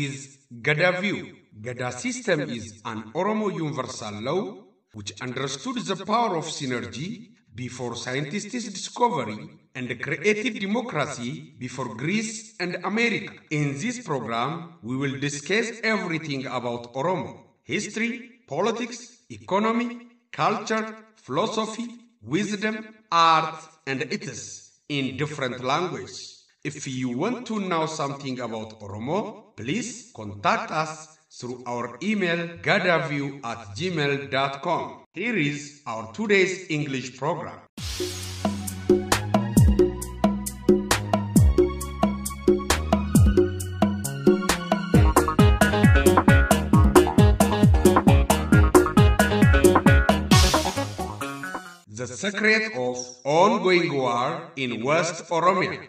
is Gada view. Gada system is an Oromo universal law which understood the power of synergy before scientists' discovery and created democracy before Greece and America. In this program, we will discuss everything about Oromo: history, politics, economy, culture, philosophy, wisdom, art, and ethics in different languages. If you want to know something about Oromo, please contact us through our email gadaview@gmail.com. Here is our today's English program. The secret of ongoing war in West Oromia.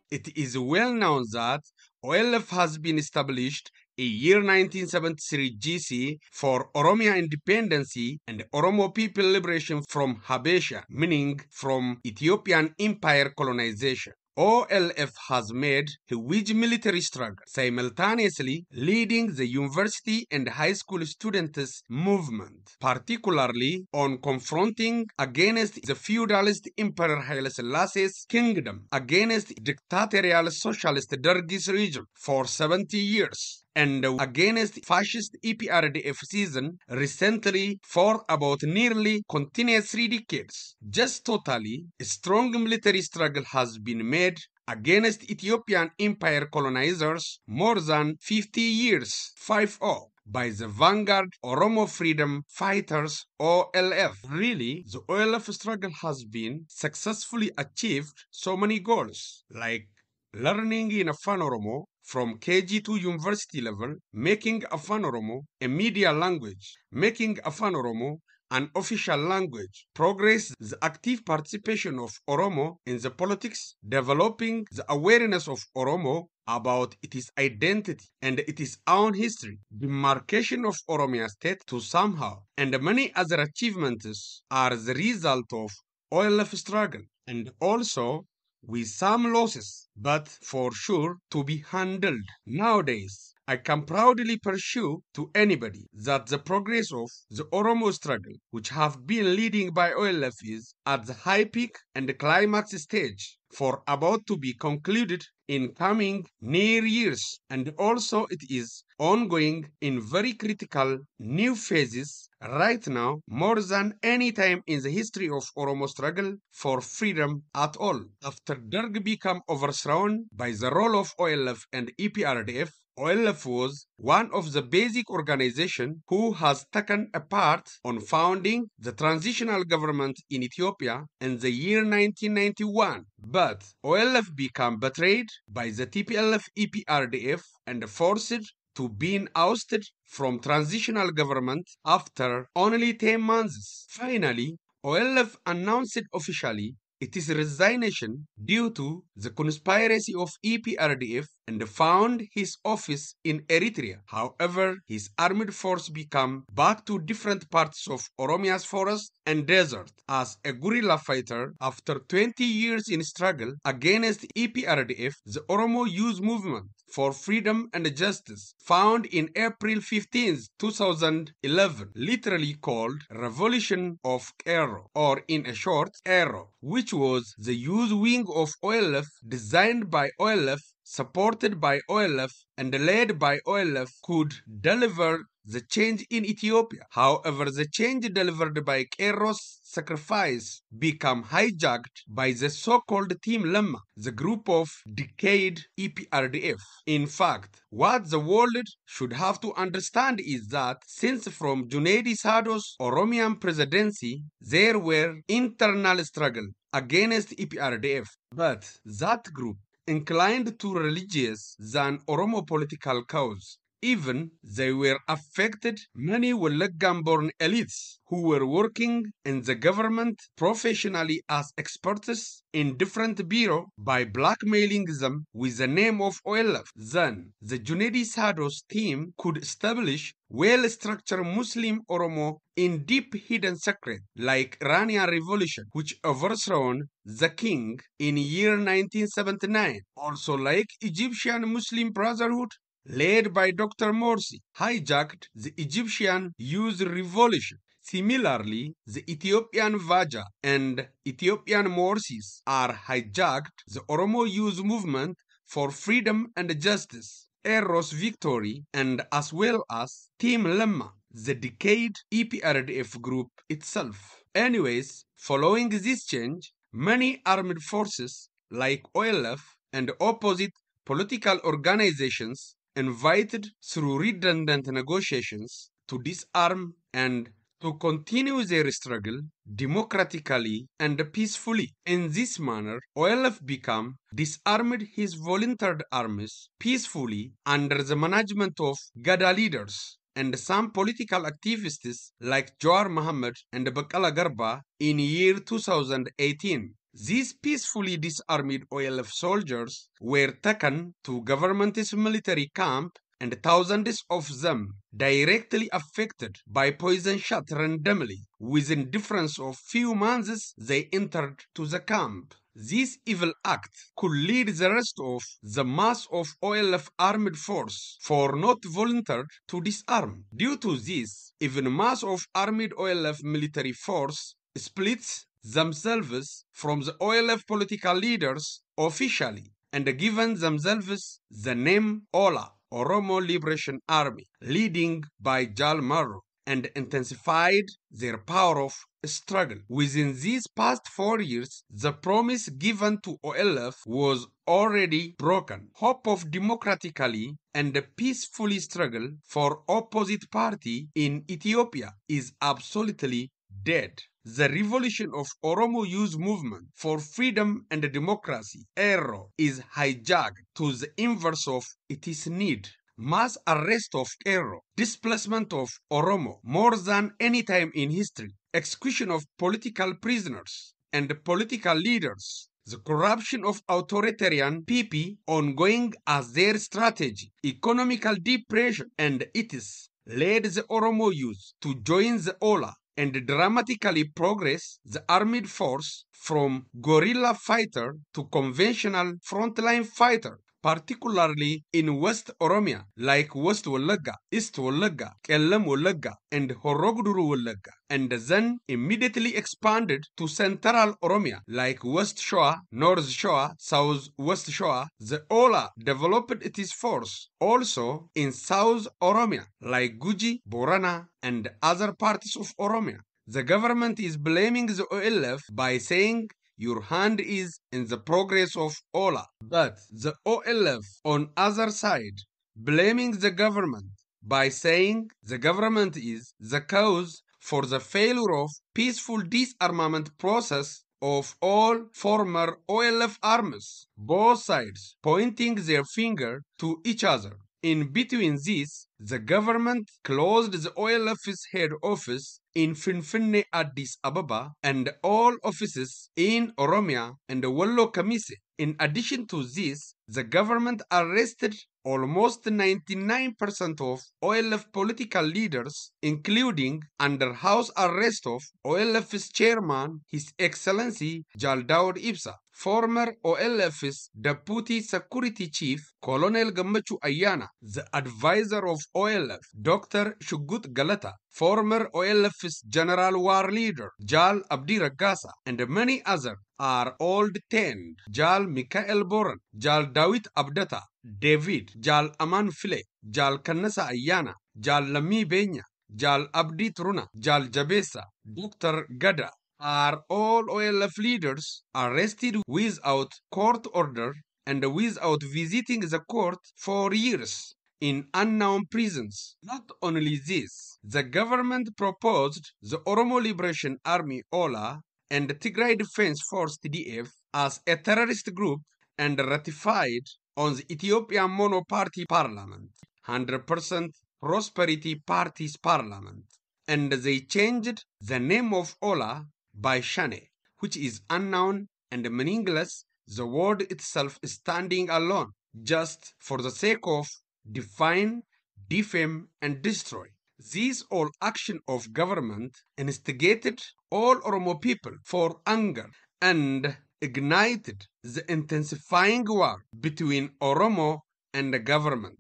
It is well known that OLF has been established in year 1973 GC for Oromia independency and Oromo people liberation from Habesha, meaning from Ethiopian Empire colonization. OLF has made a huge military struggle, simultaneously leading the university and high school students' movement, particularly on confronting against the feudalist Emperor Haile Selassie's kingdom against dictatorial socialist Derg's regime for 70 years, and against fascist EPRDF season recently for about nearly continuous 3 decades. Just totally, a strong military struggle has been made against Ethiopian empire colonizers more than 50 years, 5-0, by the vanguard Oromo Freedom Fighters OLF. Really, the OLF struggle has been successfully achieved so many goals, like learning in Afan Oromo from KG to university level, making Afan Oromo a media language, making Afan Oromo an official language, progress the active participation of Oromo in the politics, developing the awareness of Oromo about its identity and its own history, demarcation of Oromia state to somehow, and many other achievements are the result of OLF struggle, and also with some losses, but for sure to be handled. Nowadays, I can proudly pursue to anybody that the progress of the Oromo struggle, which have been leading by OLF, is at the high peak and the climax stage, for about to be concluded in coming near years, and also it is ongoing in very critical new phases right now, more than any time in the history of Oromo struggle for freedom at all. After Derg became overthrown by the role of OLF and EPRDF, OLF was one of the basic organizations who has taken a part on founding the transitional government in Ethiopia in the year 1991. But OLF became betrayed by the TPLF EPRDF and forced to be ousted from transitional government after only 10 months. Finally, OLF announced officially its resignation due to the conspiracy of EPRDF and found his office in Eritrea. However, his armed force became back to different parts of Oromia's forest and desert as a guerrilla fighter. After 20 years in struggle against EPRDF, the Oromo Youth Movement for Freedom and Justice, found in April 15, 2011, literally called Revolution of Aero, or in a short, Aero, which was the youth wing of OLF, designed by OLF, supported by OLF, and led by OLF, could deliver the change in Ethiopia. However, the change delivered by Kairos sacrifice became hijacked by the so-called Team Lemma, the group of decayed EPRDF. In fact, what the world should have to understand is that since from Junaidi Sado's Oromian presidency, there were internal struggle against EPRDF, but that group inclined to religious than Oromo political cause, Even they were affected many Wallagam-born elites who were working in the government professionally as experts in different bureaux by blackmailing them with the name of OLF. Then the Junaidi Sado's team could establish well-structured Muslim Oromo in deep hidden secret like Iranian Revolution, which overthrown the king in year 1979. Also like Egyptian Muslim Brotherhood led by Dr. Morsi, hijacked the Egyptian Youth Revolution. Similarly, the Ethiopian Vaja and Ethiopian Morsis are hijacked the Oromo Youth Movement for freedom and justice, Eros Victory, and as well as Team Lemma, the decayed EPRDF group itself. Anyways, following this change, many armed forces like OLF and opposite political organizations invited through redundant negotiations to disarm and to continue their struggle democratically and peacefully. In this manner, OLF became disarmed his volunteered armies peacefully under the management of Gada leaders and some political activists like Jawar Mohammed and Bakala Garba in year 2018. These peacefully disarmed OLF soldiers were taken to government's military camp and thousands of them directly affected by poison shot randomly. Within difference of few months, they entered to the camp. This evil act could lead the rest of the mass of OLF armed force for not volunteered to disarm. Due to this, even mass of armed OLF military force splits themselves from the OLF political leaders officially and given themselves the name OLA, Oromo Liberation Army, leading by Jal Marro, and intensified their power of struggle. Within these past 4 years, the promise given to OLF was already broken. Hope of democratically and peacefully struggle for opposite party in Ethiopia is absolutely dead. The revolution of Oromo Youth Movement for Freedom and Democracy, ERO, is hijacked to the inverse of its need. Mass arrest of ERO, displacement of Oromo more than any time in history, execution of political prisoners and political leaders, the corruption of authoritarian PP ongoing as their strategy, economical depression, and its led the Oromo youth to join the OLA and dramatically progress the armed force from guerrilla fighter to conventional frontline fighter, particularly in West Oromia, like West Wallagga, East Wallagga, Kellam Wallagga, and Horogduru Wallagga, and then immediately expanded to Central Oromia, like West Shoa, North Shoa, South West Shoa. The Ola developed its force also in South Oromia, like Guji, Borana, and other parts of Oromia. The government is blaming the OLF by saying your hand is in the progress of Ola. But the OLF on other side blaming the government by saying the government is the cause for the failure of peaceful disarmament process of all former OLF armies, both sides pointing their finger to each other. In between this, the government closed the OLF's head office in Finfinne, Addis Ababa, and all offices in Oromia and Wallo Kamise. In addition to this, the government arrested almost 99% of OLF political leaders, including under house arrest of OLF's chairman, His Excellency Jal Daud Ibsa, former OLF's Deputy Security Chief Colonel Gammachu Ayana, the advisor of OLF Dr. Shugut Galata, former OLF's General War Leader Jal Abdi Ragasa, and many others are all detained. Jal Mikael Boran, Jal Dawit Abdata, David, Jal Aman File, Jal Kannasa Ayana, Jal Lami Benya, Jal Abdi Truna, Jal Jabesa, Dr. Gada, are all OLF leaders arrested without court order and without visiting the court for years in unknown prisons. Not only this, the government proposed the Oromo Liberation Army OLA and the Tigray Defense Force TDF as a terrorist group and ratified on the Ethiopian monoparty parliament. 100% Prosperity Party's parliament, and they changed the name of Ola by Shane, which is unknown and meaningless, the word itself standing alone, just for the sake of define, defame, and destroy. These all action of government instigated all Oromo people for anger and ignited the intensifying war between Oromo and the government.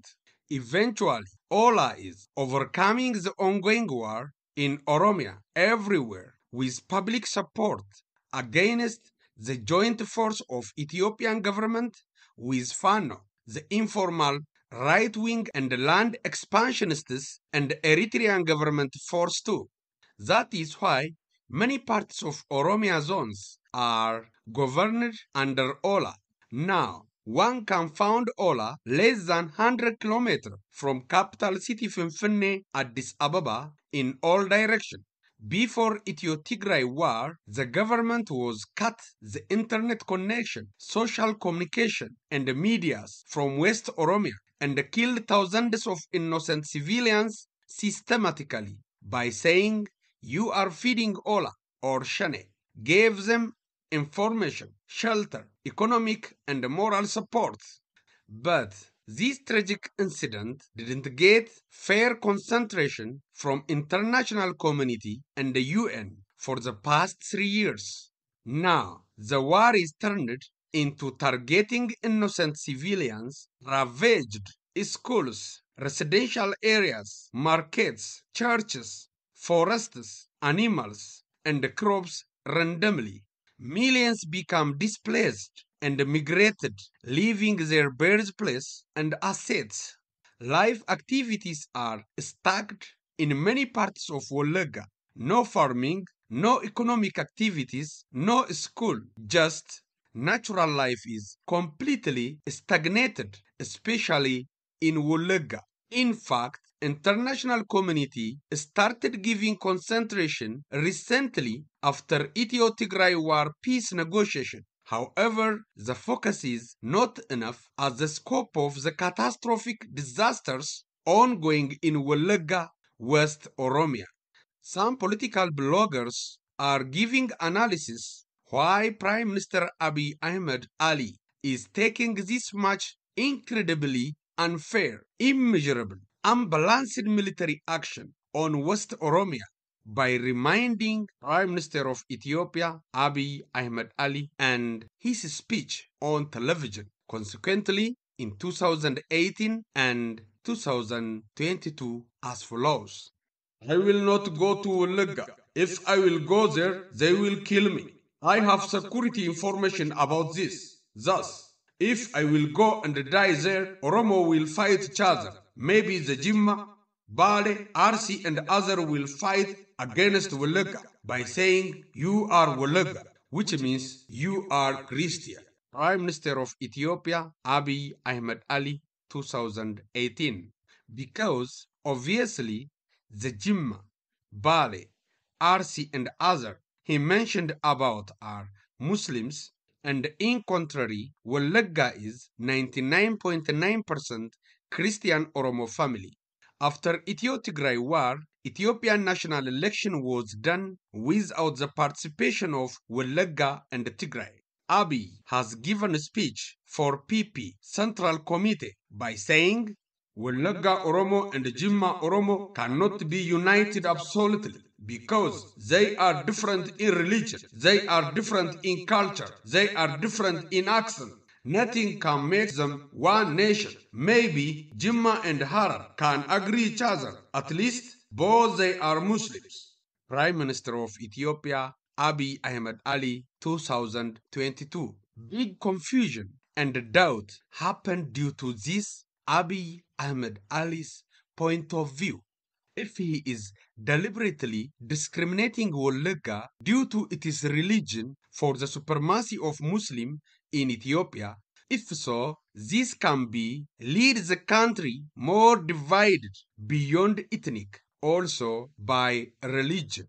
Eventually, Ola is overcoming the ongoing war in Oromia everywhere with public support against the joint force of Ethiopian government with Fano, the informal right-wing and land expansionists and Eritrean government force too. That is why many parts of Oromia zones are governed under Ola. Now, one can find Ola less than 100 kilometers from capital city Finfinne, Addis Ababa in all directions. Before Ethio-Tigray war, the government was cut the internet connection, social communication, and the medias from West Oromia and killed thousands of innocent civilians systematically by saying, "You are feeding Ola or Shane," gave them information, shelter, economic, and moral support. But this tragic incident didn't get fair concentration from international community and the UN for the past 3 years. Now, the war is turned into targeting innocent civilians, ravaged schools, residential areas, markets, churches, forests, animals, and crops randomly. Millions become displaced and migrated, leaving their birthplace and assets. Life activities are stagnant in many parts of Wolaga. No farming, no economic activities, no school, just natural life is completely stagnated, especially in Wolaga. In fact, international community started giving concentration recently after Ethio-Tigray war peace negotiation. However, the focus is not enough as the scope of the catastrophic disasters ongoing in Wolaga, West Oromia. Some political bloggers are giving analysis why Prime Minister Abiy Ahmed Ali is taking this much incredibly unfair, immeasurable, unbalanced military action on West Oromia by reminding Prime Minister of Ethiopia Abiy Ahmed Ali and his speech on television, consequently in 2018 and 2022 as follows. "I will not go to Ulega. If I will go there, they will kill me. I have security information about this. Thus, if I will go and die there, Oromo will fight each other. Maybe the Jimma, Bale, Arsi, and other will fight against Ulega by saying, 'You are Ulega,' which means you are Christian." Prime Minister of Ethiopia, Abiy Ahmed Ali, 2018. Because obviously the Jimma, Bale, Arsi, and other he mentioned about are Muslims, and in contrary, Wolaga is 99.9% Christian Oromo family. After Ethio-Tigray war, Ethiopian national election was done without the participation of Wolaga and Tigray. Abiy has given a speech for PP Central Committee by saying, "Wolaga Oromo and Jimma Oromo cannot be united absolutely because they are different in religion, they are different in culture, they are different in accent. Nothing can make them one nation. Maybe Jimma and Harar can agree each other. At least both they are Muslims." Prime Minister of Ethiopia Abiy Ahmed Ali, 2022. Big confusion and doubt happened due to this Abiy Ahmed Ali's point of view. If he is deliberately discriminating Wolaga due to its religion for the supremacy of Muslim in Ethiopia, if so, this can be lead the country more divided beyond ethnic, also by religion.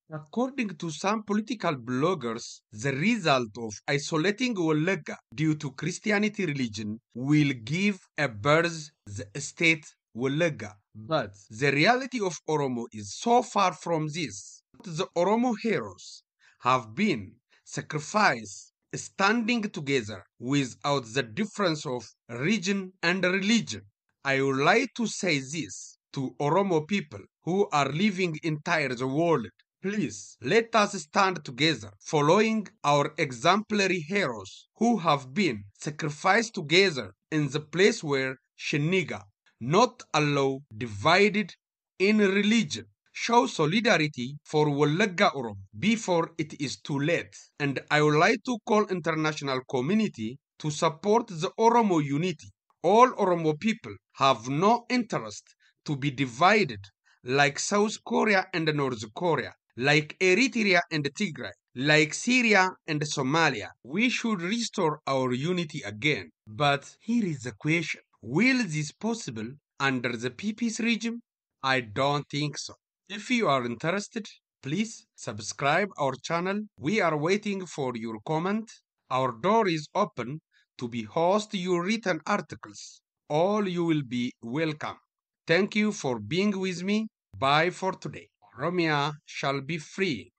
According to some political bloggers, the result of isolating Wolaga due to Christianity religion will give a birth the state Wolaga. But the reality of Oromo is so far from this. The Oromo heroes have been sacrificed standing together without the difference of region and religion. I would like to say this to Oromo people who are living entire the world. Please let us stand together, following our exemplary heroes who have been sacrificed together in the place where Shiniga, not allow divided in religion. Show solidarity for Wolaga Oromo before it is too late. And I would like to call international community to support the Oromo unity. All Oromo people have no interest to be divided like South Korea and North Korea, like Eritrea and Tigray, like Syria and Somalia. We should restore our unity again. But here is the question. Will this possible under the PP's regime? I don't think so. If you are interested, please subscribe our channel. We are waiting for your comment. Our door is open to be host your written articles. All you will be welcome. Thank you for being with me. Bye for today. Oromia shall be free.